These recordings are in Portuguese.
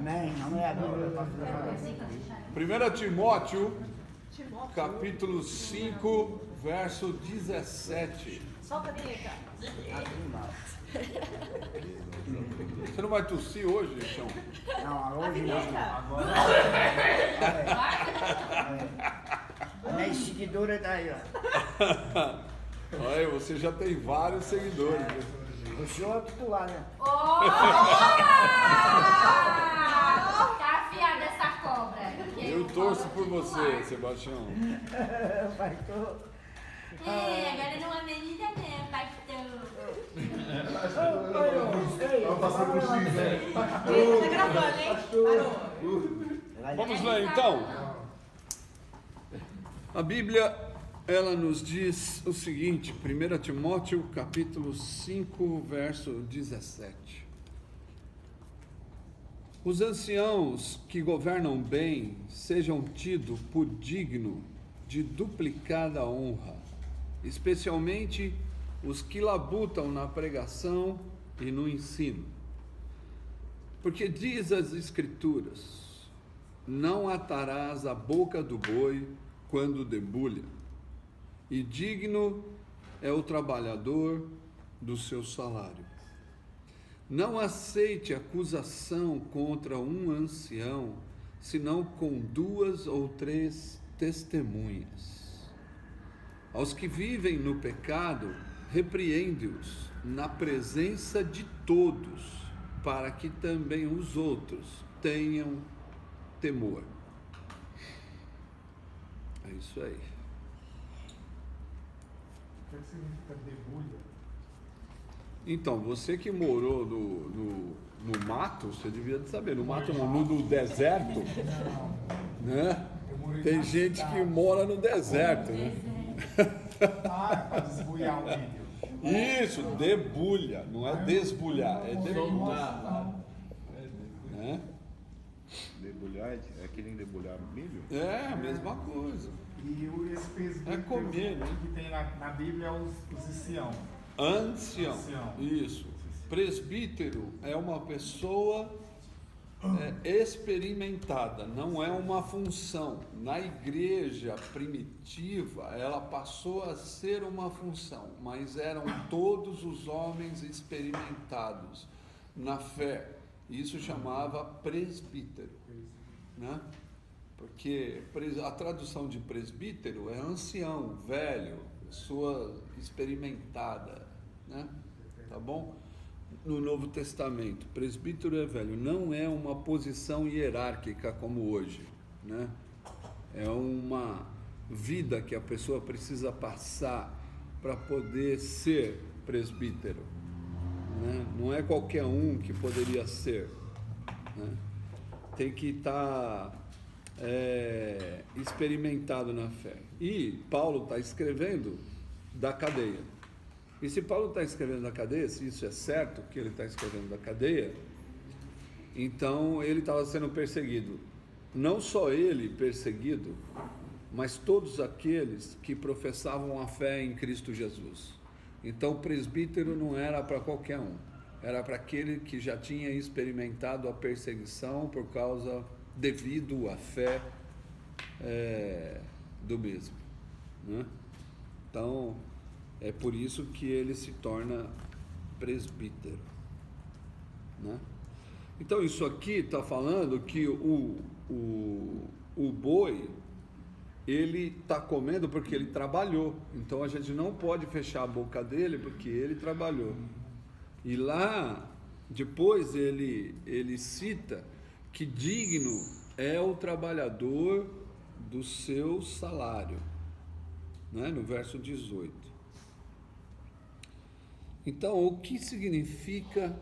Amém. Não é a Bíblia. 1 Timóteo, capítulo 5, verso 17. Solta a vinheta. Você não vai tossir hoje, Chão? Não, A hoje vinheta. não. A minha seguidora está aí, ó. Olha, você já tem vários seguidores. O senhor é titular, né? Tá afiada essa cobra. Eu torço por você, Sebastião. Pastor. Agora não é menina, né, pastor? Vamos passar por X, né? Tá gravando, hein? Parou. Vamos lá então. A Bíblia, ela nos diz o seguinte, 1 Timóteo capítulo 5, verso 17. Os anciãos que governam bem sejam tidos por digno de duplicada honra, especialmente os que labutam na pregação e no ensino. Porque diz as Escrituras, não atarás a boca do boi quando debulha, e digno é o trabalhador do seu salário. Não aceite acusação contra um ancião, senão com 2 ou 3 testemunhas. Aos que vivem no pecado, repreende-os na presença de todos, para que também os outros tenham temor. É isso aí. O que significa debulha? Então, você que morou no mato, você devia saber, no mato não, no deserto, né? Tem gente que mora no deserto, né? Ah, para desbulhar o milho. Isso, debulha, não é desbulhar, é debulhar. Né? Debulhar é que nem debulhar milho? É a mesma coisa. E esse presbítero É comer, né? que tem na Bíblia é os ancião. Ancião, isso. Presbítero é uma pessoa experimentada, não é uma função. Na igreja primitiva, ela passou a ser uma função, mas eram todos os homens experimentados na fé. Isso chamava presbítero, né? Porque a tradução de presbítero é ancião, velho, pessoa experimentada, né? Tá bom? No Novo Testamento, presbítero é velho, não é uma posição hierárquica como hoje, né? É uma vida que a pessoa precisa passar para poder ser presbítero, né? Não é qualquer um que poderia ser, né? Tem que estar experimentado na fé. E Paulo está escrevendo da cadeia. E se Paulo está escrevendo da cadeia, se isso é certo que ele está escrevendo da cadeia, então ele estava sendo perseguido. Não só ele perseguido, mas todos aqueles que professavam a fé em Cristo Jesus. Então o presbítero não era para qualquer um, era para aquele que já tinha experimentado a perseguição devido à fé do mesmo, né? Então é por isso que ele se torna presbítero, né? Então isso aqui está falando que o boi, ele está comendo porque ele trabalhou. Então a gente não pode fechar a boca dele porque ele trabalhou. E lá depois ele cita que digno é o trabalhador do seu salário, né? No verso 18. Então, o que significa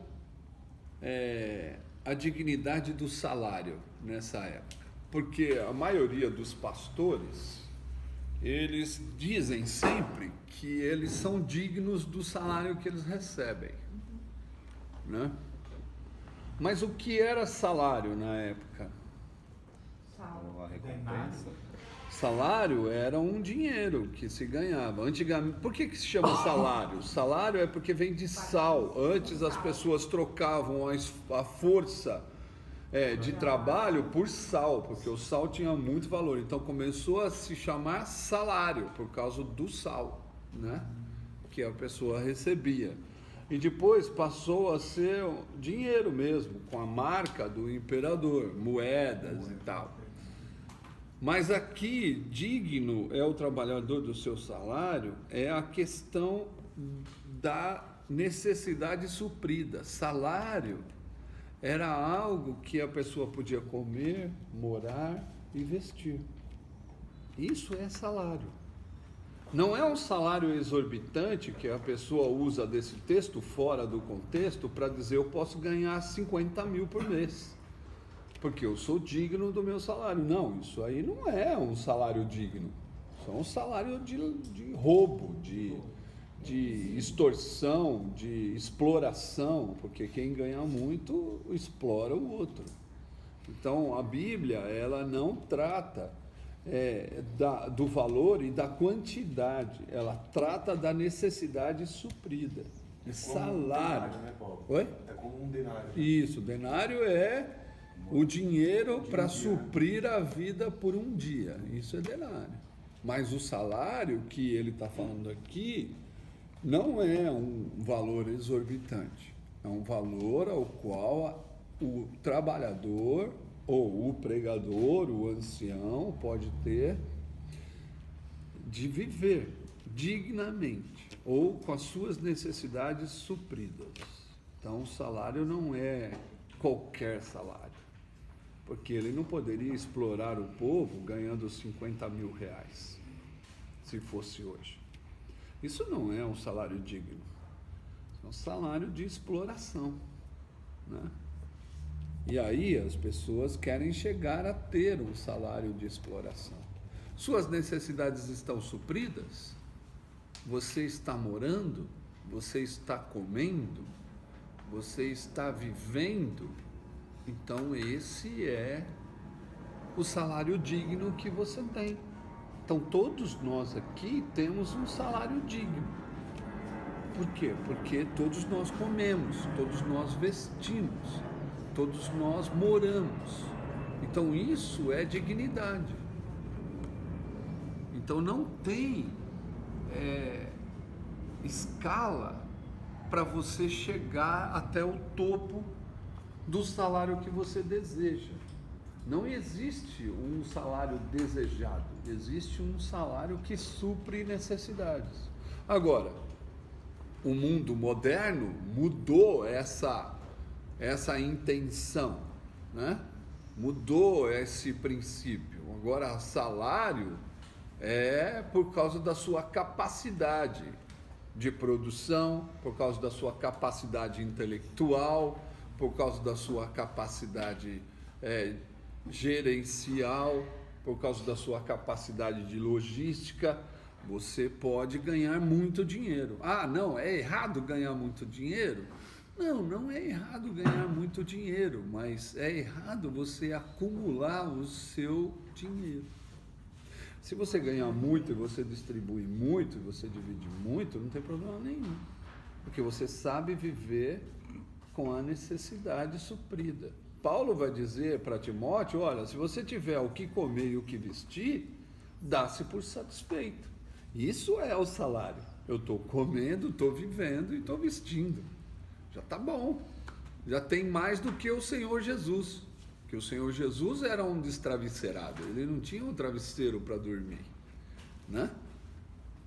a dignidade do salário nessa época? Porque a maioria dos pastores, eles dizem sempre que eles são dignos do salário que eles recebem, né? Mas o que era salário na época? Uma recompensa. Salário era um dinheiro que se ganhava. Antigamente, por que se chama salário? Salário é porque vem de sal. Antes as pessoas trocavam a força de trabalho por sal, porque o sal tinha muito valor. Então começou a se chamar salário por causa do sal, né? Que a pessoa recebia. E depois passou a ser dinheiro mesmo, com a marca do imperador, moedas e tal. Mas aqui, digno é o trabalhador do seu salário, é a questão da necessidade suprida. Salário era algo que a pessoa podia comer, morar e vestir. Isso é salário. Não é um salário exorbitante que a pessoa usa desse texto fora do contexto para dizer eu posso ganhar 50 mil por mês, porque eu sou digno do meu salário. Não, isso aí não é um salário digno. Isso é um salário de roubo, de extorsão, de exploração, porque quem ganha muito explora o outro. Então a Bíblia, ela não trata do valor e da quantidade, ela trata da necessidade suprida. E salário. Denário, né, Paulo? Oi? É como um denário. Isso, denário é o dinheiro para suprir a vida por um dia. Isso é denário. Mas o salário que ele está falando aqui não é um valor exorbitante. É um valor ao qual o trabalhador ou o pregador, o ancião, pode ter de viver dignamente ou com as suas necessidades supridas. Então, o salário não é qualquer salário, porque ele não poderia explorar o povo ganhando 50 mil reais, se fosse hoje. Isso não é um salário digno, é um salário de exploração, né? E aí as pessoas querem chegar a ter um salário de exploração. Suas necessidades estão supridas? Você está morando? Você está comendo? Você está vivendo? Então esse é o salário digno que você tem. Então todos nós aqui temos um salário digno. Por quê? Porque todos nós comemos, todos nós vestimos, todos nós moramos. Então isso é dignidade. Então não tem escala para você chegar até o topo do salário que você deseja. Não existe um salário desejado, existe um salário que supre necessidades. Agora, o mundo moderno mudou essa intenção, né? Mudou esse princípio. Agora, salário é por causa da sua capacidade de produção, por causa da sua capacidade intelectual, por causa da sua capacidade gerencial, por causa da sua capacidade de logística. Você pode ganhar muito dinheiro. Ah, não, é errado ganhar muito dinheiro? Não, não é errado ganhar muito dinheiro, mas é errado você acumular o seu dinheiro. Se você ganhar muito e você distribui muito, e você divide muito, não tem problema nenhum, porque você sabe viver com a necessidade suprida. Paulo vai dizer para Timóteo, olha, se você tiver o que comer e o que vestir, dá-se por satisfeito. Isso é o salário. Eu estou comendo, estou vivendo e estou vestindo. Já está bom. Já tem mais do que o Senhor Jesus. Porque o Senhor Jesus era um destravesseirado. Ele não tinha um travesseiro para dormir, né?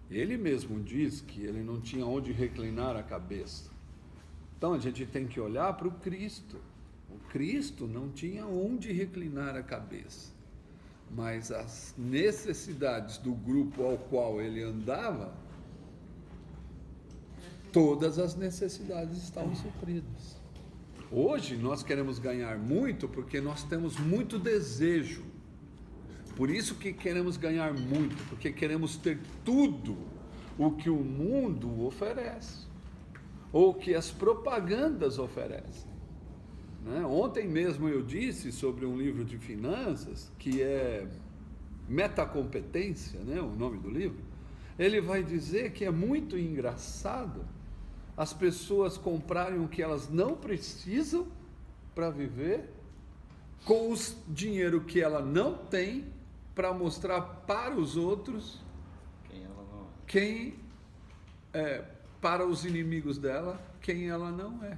Ele mesmo diz que ele não tinha onde reclinar a cabeça. Então a gente tem que olhar para o Cristo. O Cristo não tinha onde reclinar a cabeça. Mas as necessidades do grupo ao qual ele andava, todas as necessidades estavam supridas. Hoje nós queremos ganhar muito porque nós temos muito desejo. Por isso que queremos ganhar muito, porque queremos ter tudo o que o mundo oferece, ou que as propagandas oferecem. Ontem mesmo eu disse sobre um livro de finanças, que é Metacompetência, o nome do livro. Ele vai dizer que é muito engraçado as pessoas comprarem o que elas não precisam para viver com o dinheiro que ela não tem para mostrar para os outros Quem ela não é. quem para os inimigos dela, quem ela não é.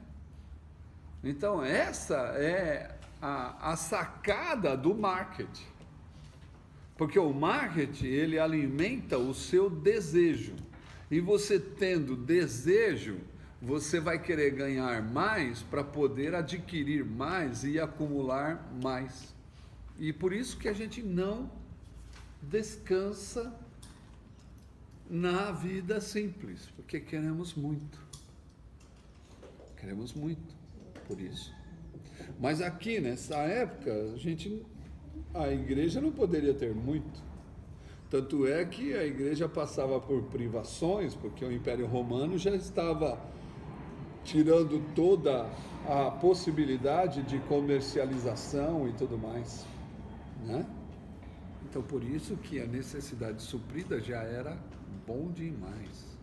Então, essa é a sacada do marketing. Porque o marketing, ele alimenta o seu desejo. E você tendo desejo, você vai querer ganhar mais para poder adquirir mais e acumular mais. E por isso que a gente não descansa na vida simples, porque queremos muito. Queremos muito, por isso. Mas aqui, nessa época, a igreja não poderia ter muito. Tanto é que a igreja passava por privações, porque o Império Romano já estava tirando toda a possibilidade de comercialização e tudo mais, né? Então, por isso que a necessidade suprida já era bom demais.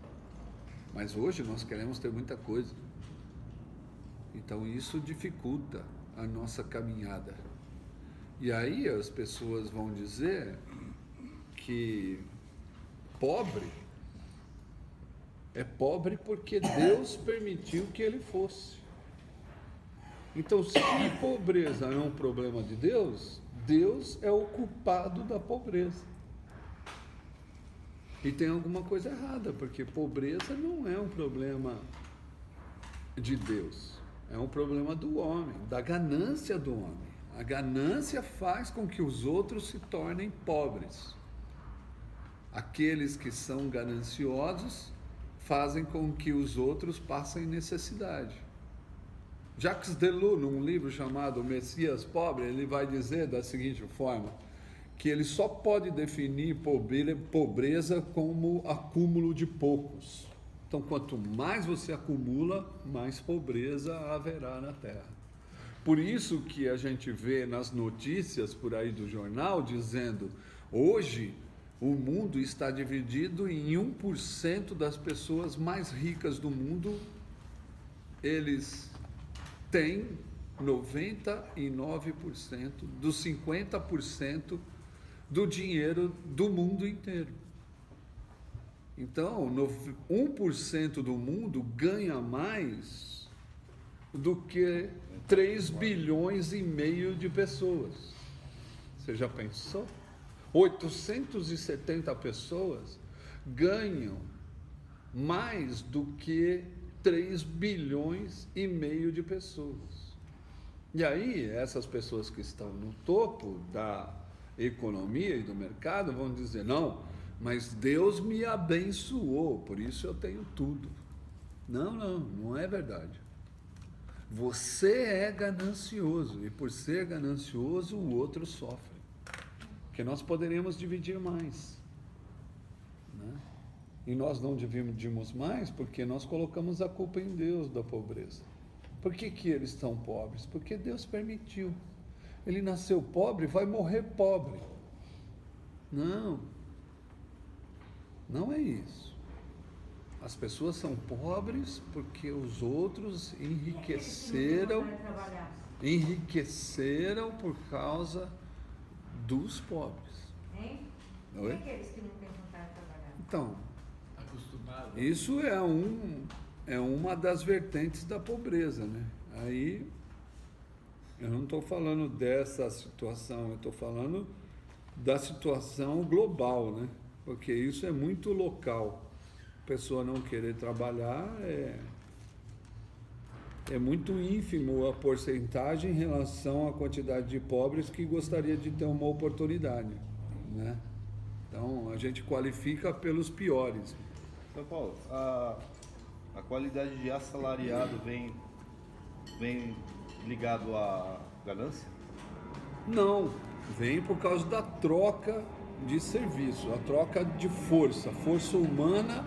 Mas hoje nós queremos ter muita coisa. Então, isso dificulta a nossa caminhada. E aí as pessoas vão dizer que pobre é pobre porque Deus permitiu que ele fosse. Então, se pobreza é um problema de Deus, Deus é o culpado da pobreza. E tem alguma coisa errada, porque pobreza não é um problema de Deus, é um problema do homem, da ganância do homem. A ganância faz com que os outros se tornem pobres. Aqueles que são gananciosos fazem com que os outros passem necessidade. Jacques Deleuze, num livro chamado Messias Pobre, ele vai dizer da seguinte forma, que ele só pode definir pobreza como acúmulo de poucos. Então, quanto mais você acumula, mais pobreza haverá na Terra. Por isso que a gente vê nas notícias por aí do jornal dizendo, hoje o mundo está dividido em 1% das pessoas mais ricas do mundo, eles têm 99% dos 50% do dinheiro do mundo inteiro. Então, 1% do mundo ganha mais do que 3 bilhões e meio de pessoas. Você já pensou? 870 pessoas ganham mais do que 3 bilhões e meio de pessoas. E aí, essas pessoas que estão no topo da economia e do mercado vão dizer, não, mas Deus me abençoou, por isso eu tenho tudo. Não é verdade. Você é ganancioso, e por ser ganancioso, o outro sofre. Porque nós poderíamos dividir mais, né? E nós não dividimos mais porque nós colocamos a culpa em Deus da pobreza. Por que eles estão pobres? Porque Deus permitiu. Ele nasceu pobre, vai morrer pobre. Não é isso. As pessoas são pobres porque os outros enriqueceram por causa dos pobres. Hein? Oi? E aqueles que não têm vontade de trabalhar? Então, Acostumado. isso é uma das vertentes da pobreza, né? Aí, eu não estou falando dessa situação, eu estou falando da situação global, né? Porque isso é muito local. A pessoa não querer trabalhar é muito ínfimo a porcentagem em relação à quantidade de pobres que gostaria de ter uma oportunidade, né? Então, a gente qualifica pelos piores. São Paulo, a qualidade de assalariado vem ligado à ganância? Não, vem por causa da troca de serviço, a troca de força humana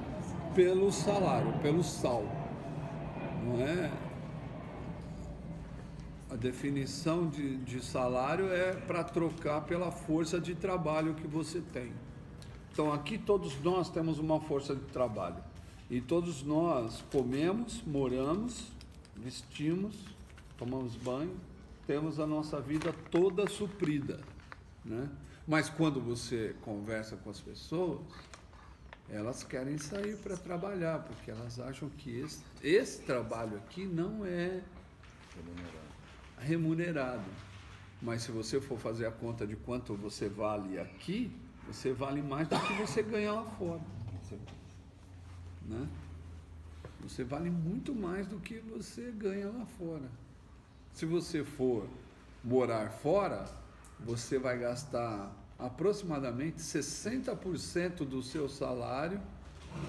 pelo salário, pelo sal. Não é? A definição de salário é para trocar pela força de trabalho que você tem. Então aqui todos nós temos uma força de trabalho. E todos nós comemos, moramos, vestimos, tomamos banho, temos a nossa vida toda suprida, né? Mas quando você conversa com as pessoas, elas querem sair para trabalhar, porque elas acham que esse trabalho aqui não é remunerado. Mas se você for fazer a conta de quanto você vale aqui, você vale mais do que você ganha lá fora, né? Você vale muito mais do que você ganha lá fora. Se você for morar fora, você vai gastar aproximadamente 60% do seu salário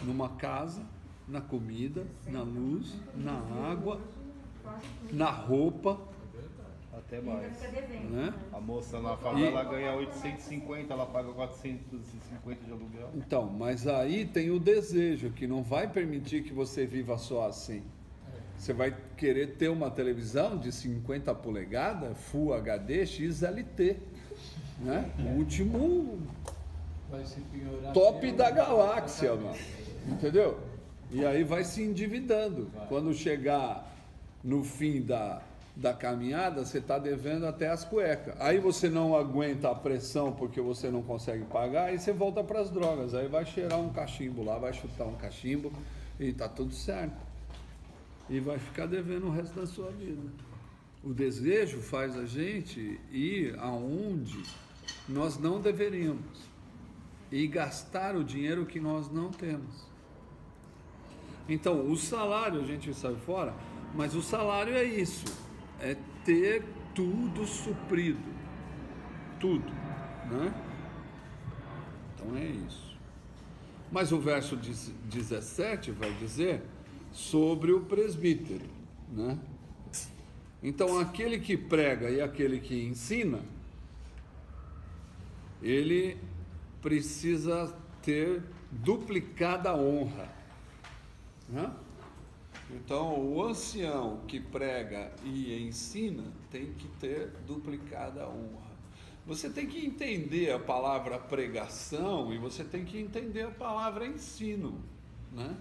numa casa, na comida, na luz, na água, na roupa, Até Ainda mais. fica devendo. né? A moça na favela ganha 850, ela paga 450 de aluguel. Então, mas aí tem o desejo, que não vai permitir que você viva só assim. Você vai querer ter uma televisão de 50 polegadas, Full HD, XLT, né? O último Vai se penhorar. top da galáxia, mano. Entendeu? E aí vai se endividando. Quando chegar no fim da caminhada, você está devendo até as cuecas. Aí você não aguenta a pressão porque você não consegue pagar, aí você volta para as drogas. Aí vai cheirar um cachimbo lá, vai chutar um cachimbo e tá tudo certo. E vai ficar devendo o resto da sua vida. O desejo faz a gente ir aonde nós não deveríamos e gastar o dinheiro que nós não temos. Então, o salário a gente sai fora, mas o salário é isso, é ter tudo suprido, tudo, né? Então é isso. Mas o verso 17 vai dizer sobre o presbítero, né? Então, aquele que prega e aquele que ensina, ele precisa ter duplicada honra, né? Então, o ancião que prega e ensina tem que ter duplicada honra. Você tem que entender a palavra pregação e você tem que entender a palavra ensino, né?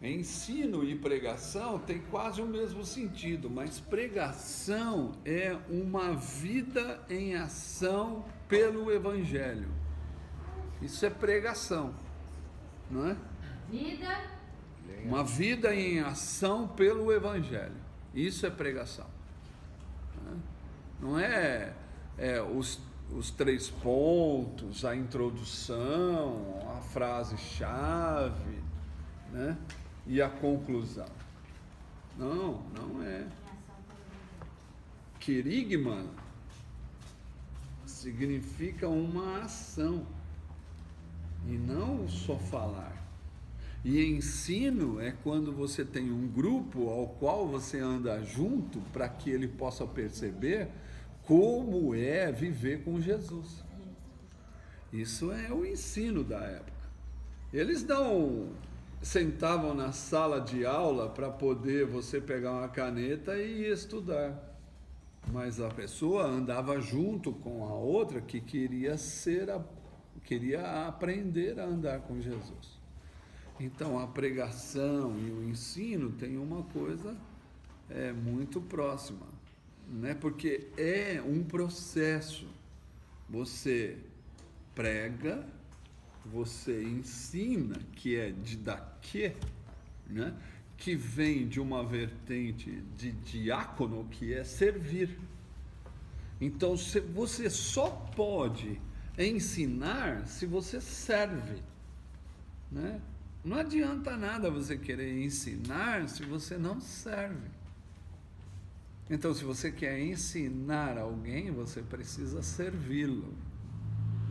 Ensino e pregação tem quase o mesmo sentido, mas pregação é uma vida em ação pelo Evangelho. Isso é pregação, não é? Vida. Uma vida em ação pelo Evangelho. Isso é pregação. Não é, os 3 pontos, a introdução, a frase-chave, né? E a conclusão. Não, não é. Querigma significa uma ação e não só falar. E ensino é quando você tem um grupo ao qual você anda junto para que ele possa perceber como é viver com Jesus. Isso é o ensino da época. Eles sentavam na sala de aula para poder você pegar uma caneta e estudar. Mas a pessoa andava junto com a outra que queria aprender a andar com Jesus. Então, a pregação e o ensino tem uma coisa muito próxima, né? Porque é um processo. Você prega, você ensina, que é didaquê, né? Que vem de uma vertente de diácono, que é servir. Então, você só pode ensinar se você serve, né? Não adianta nada você querer ensinar se você não serve. Então, se você quer ensinar alguém, você precisa servi-lo,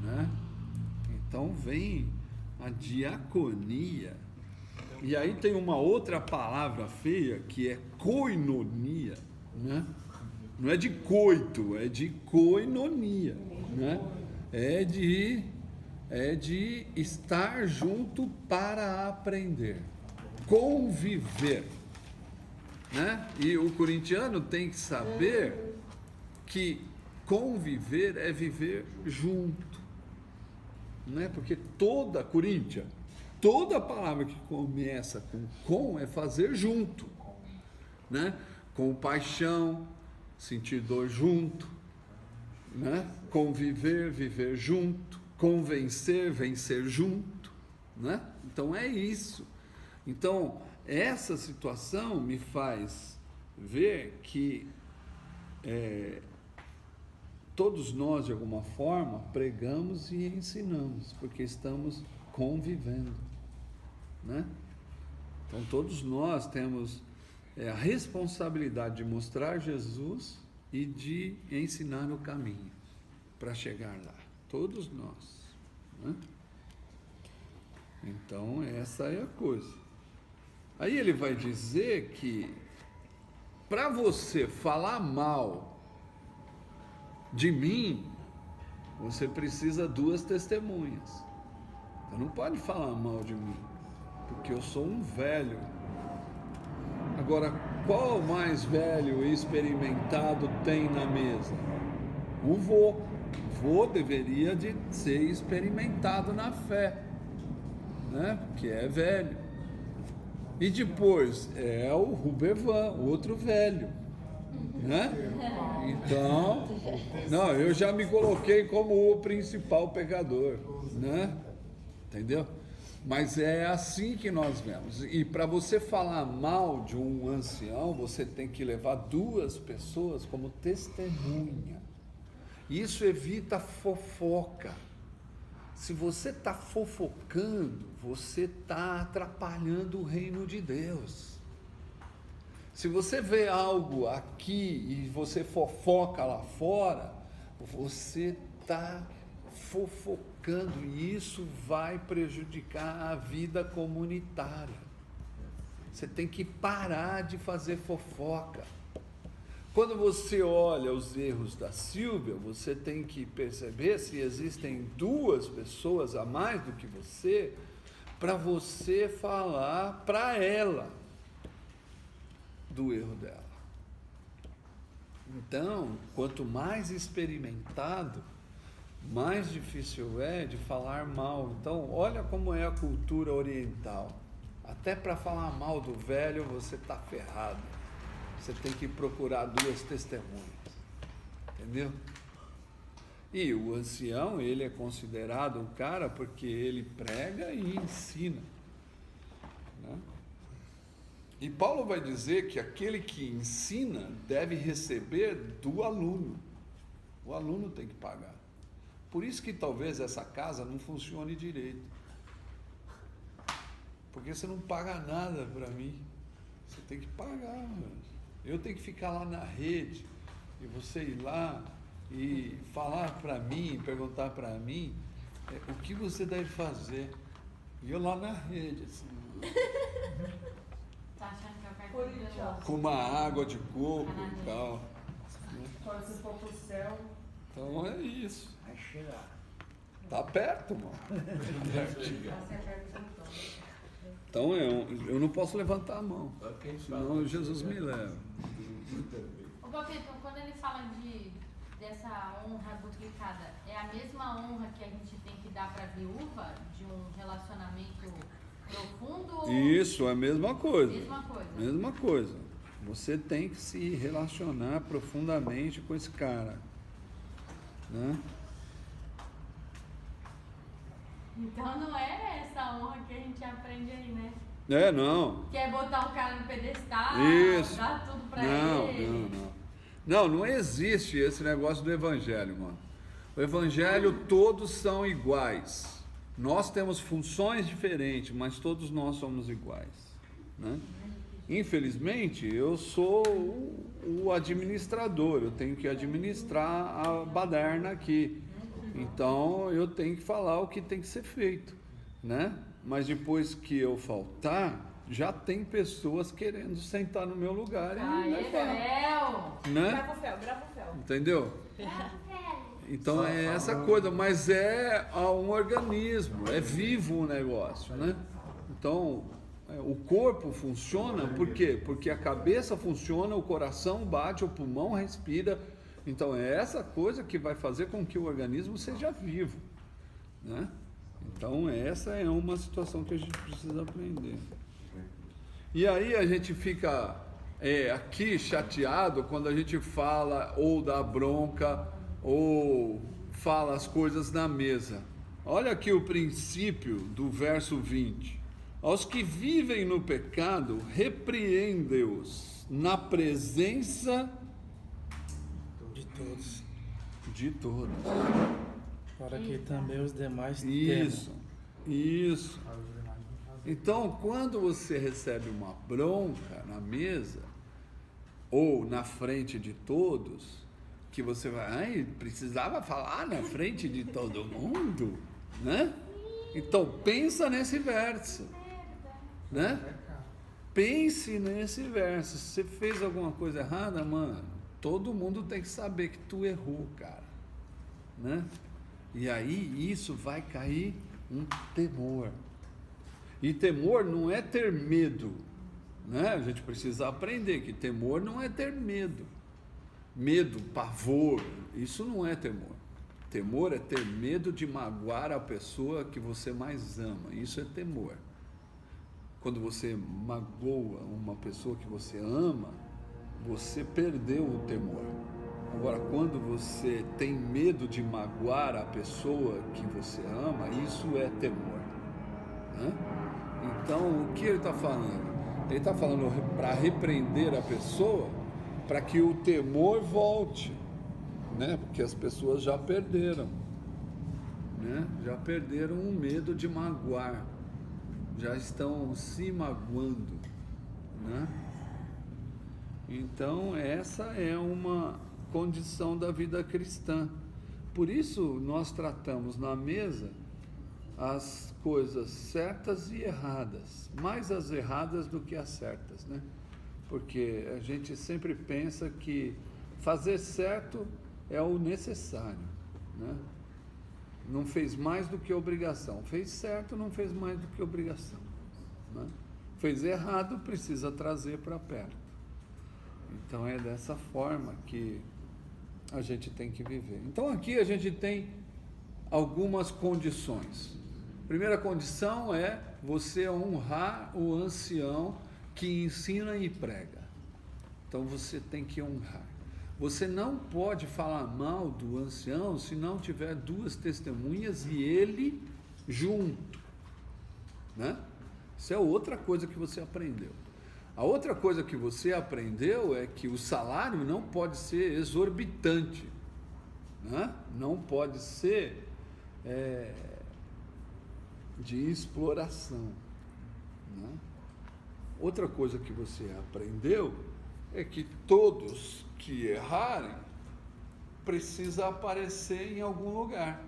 né? Então vem a diaconia. E aí tem uma outra palavra feia que é koinonia, né? Não é de coito, é de koinonia, né? É de estar junto para aprender, conviver, né? E o corintiano tem que saber que conviver é viver junto, né? Porque toda palavra que começa com é fazer junto, né? Com paixão, sentir dor junto, né? Conviver, viver junto, convencer, vencer junto, né? Então é isso. Então essa situação me faz ver que todos nós de alguma forma pregamos e ensinamos, porque estamos convivendo, né? Então todos nós temos a responsabilidade de mostrar Jesus e de ensinar o caminho para chegar lá. Todos nós, né? Então essa é a coisa. Aí ele vai dizer que para você falar mal de mim, você precisa 2 testemunhas. Você não pode falar mal de mim, porque eu sou um velho. Agora, qual mais velho e experimentado tem na mesa? O vô. O vô deveria de ser experimentado na fé, né? Porque é velho. E depois é o Rubevan, outro velho, né? Então, não, eu já me coloquei como o principal pecador, né? Entendeu? Mas é assim que nós vemos. E para você falar mal de um ancião, você tem que levar 2 pessoas como testemunha. Isso evita fofoca. Se você está fofocando, você está atrapalhando o reino de Deus. Se você vê algo aqui e você fofoca lá fora, você está fofocando e isso vai prejudicar a vida comunitária. Você tem que parar de fazer fofoca. Quando você olha os erros da Sílvia, você tem que perceber se existem 2 pessoas a mais do que você, para você falar para ela do erro dela. Então, quanto mais experimentado, mais difícil é de falar mal. Então, olha como é a cultura oriental. Até para falar mal do velho, você está ferrado. Você tem que procurar 2 testemunhas. Entendeu? E o ancião, ele é considerado um cara porque ele prega e ensina, né? E Paulo vai dizer que aquele que ensina deve receber do aluno. O aluno tem que pagar. Por isso que talvez essa casa não funcione direito. Porque você não paga nada para mim. Você tem que pagar, mano. Eu tenho que ficar lá na rede e você ir lá e falar para mim, perguntar para mim o que você deve fazer. E eu lá na rede, assim, Tá achando que é o cartão de veloz? com uma água de coco e tal. Quando você for pro céu, Então é isso. Vai chegar. Tá perto, mano. você aperta o botão. Então eu não posso levantar a mão, senão Jesus me leva. Ô Papito, quando ele fala dessa honra duplicada, é a mesma honra que a gente tem que dar para a viúva de um relacionamento profundo? Ou... Isso, é a mesma coisa. Mesma coisa. Mesma coisa. Você tem que se relacionar profundamente com esse cara, né? Então não é essa honra que a gente aprende aí, né? Não. Que é botar um cara no pedestal, Isso. dar tudo pra Não, ele. não existe esse negócio do evangelho, mano. O evangelho todos são iguais. Nós temos funções diferentes, mas todos nós somos iguais, né? Infelizmente, eu sou o administrador, eu tenho que administrar a baderna aqui. Então, eu tenho que falar o que tem que ser feito, né? Mas depois que eu faltar, já tem pessoas querendo sentar no meu lugar e Aê, levar, Fel! né? Grava o fel, grava o fel. Entendeu? Então é essa coisa, mas é um organismo, é vivo o negócio, né? Então, o corpo funciona, por quê? Porque a cabeça funciona, o coração bate, o pulmão respira. Então é essa coisa que vai fazer com que o organismo seja vivo, né? Então essa é uma situação que a gente precisa aprender. E aí a gente fica aqui chateado quando a gente fala ou dá bronca ou fala as coisas na mesa. Olha aqui o princípio do verso 20. Aos que vivem no pecado, repreende-os na presença De todos. de todos. Para que também os demais Isso, isso. Para os demais não fazem. Então, quando você recebe uma bronca na mesa, ou na frente de todos, que você vai, ai, precisava falar na frente de todo mundo, né? Então, pensa nesse verso, né? Pense nesse verso. Se você fez alguma coisa errada, mano, todo mundo tem que saber que tu errou, cara, né? E aí isso vai cair um temor. E temor não é ter medo, né? A gente precisa aprender que temor não é ter medo. Medo, pavor, isso não é temor. Temor é ter medo de magoar a pessoa que você mais ama. Isso é temor. Quando você magoa uma pessoa que você ama, você perdeu o temor. Agora, quando você tem medo de magoar a pessoa que você ama, isso é temor, né? Então, o que ele está falando? Ele está falando para repreender a pessoa, para que o temor volte, né? Porque as pessoas já perderam, né? Já perderam o medo de magoar, já estão se magoando, né? Então, essa é uma condição da vida cristã. Por isso, nós tratamos na mesa as coisas certas e erradas, mais as erradas do que as certas, né? Porque a gente sempre pensa que fazer certo é o necessário, né? Não fez mais do que obrigação. Fez certo, não fez mais do que obrigação, né? Fez errado, precisa trazer para perto. Então é dessa forma que a gente tem que viver. Então aqui a gente tem algumas condições. Primeira condição é você honrar o ancião que ensina e prega. Então você tem que honrar. Você não pode falar mal do ancião se não tiver duas testemunhas e ele junto, né? Isso é outra coisa que você aprendeu. A outra coisa que você aprendeu é que o salário não pode ser exorbitante, né? Não pode ser de exploração, né? Outra coisa que você aprendeu é que todos que errarem precisa aparecer em algum lugar.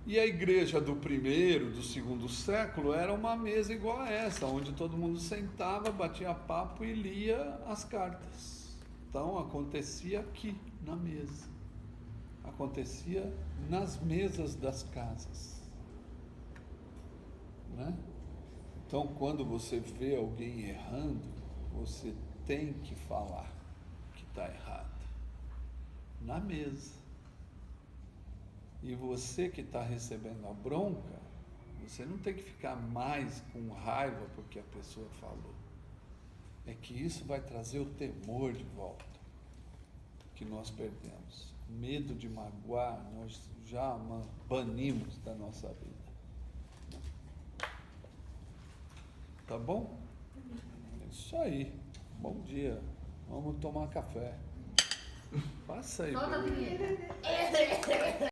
E a igreja do primeiro, do segundo século era uma mesa igual a essa, onde todo mundo sentava, batia papo e lia as cartas. Então acontecia aqui, na mesa. Acontecia nas mesas das casas, né? Então, quando você vê alguém errando, você tem que falar que está errado na mesa. E você que está recebendo a bronca, você não tem que ficar mais com raiva porque a pessoa falou. É que isso vai trazer o temor de volta, que nós perdemos. Medo de magoar, nós já banimos da nossa vida. Tá bom? É isso aí. Bom dia. Vamos tomar café. Passa aí. Solta a vinheta.